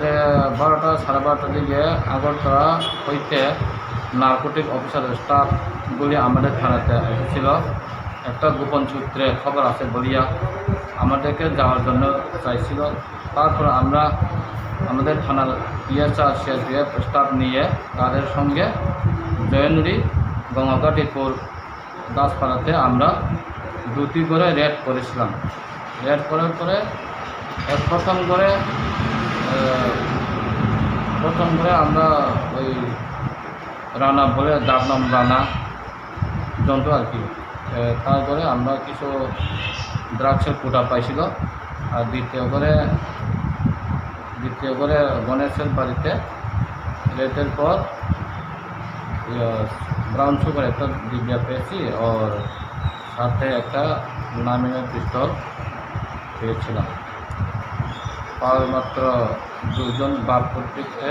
রাত্রে 12টা সাড়ে 12টার দিকে আগরতলা হইতে নার্কোটিক অফিসারের স্টাফগুলি আমাদের থানাতে এসেছিল। একটা গোপন সূত্রে খবর আছে বলিয়া আমাদেরকে যাওয়ার জন্য চাইছিল। তারপর আমরা আমাদের থানার পিএসআর সিআরপিএফ স্টাফ নিয়ে তাদের সঙ্গে জয়নুরি গঙ্গাঘাটিপুর দাসপাড়াতে আমরা দুটি করে রেড করেছিলাম। রেড করার পরে প্রথম করে আমরা ওই রানা বলে যার নাম রানা জন্তু আর কি, তারপরে আমরা কিছু দ্রাক্ষের কুটা পাইছিল। আর দ্বিতীয় করে গণেশের বাড়িতে রেটের পর ব্রাউন সুগার একটা ডিব্বা পেয়েছি, আর সাথে একটা নামিনের পিস্তল পেয়েছিলাম। পাওয়ার মাত্র দুজন বাপ কর্তৃককে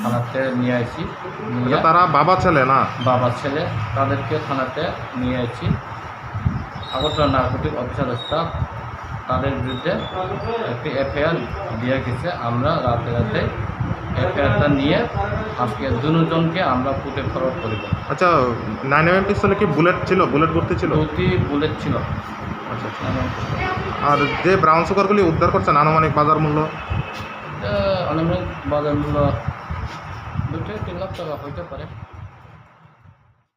থানাতে নিয়ে আসি। তারা বাবা ছেলে না? বাবা ছেলে, তাদেরকে থানাতে নিয়ে আসি। আগরতলা নার্কোটিক অফিসার স্টাফ তাদের বিরুদ্ধে একটি এফআইআর দিয়ে গেছে। আমরা রাতে এফআইআরটা নিয়ে আজকে দুজনকে আমরা কোর্টে ফরওয়ার্ড করিব। আচ্ছা, 9mm পিস্তলে কি বুলেট ছিল? বুলেট ভর্তি ছিল? দুটি বুলেট ছিল। আচ্ছা। আর যে ব্রাউন সুগারগুলি উদ্ধার করছেন আনুমানিক বাজার মূল্য? আনুমানিক বাজার মূল্য 2-3 লাখ টাকা হইতে পারে।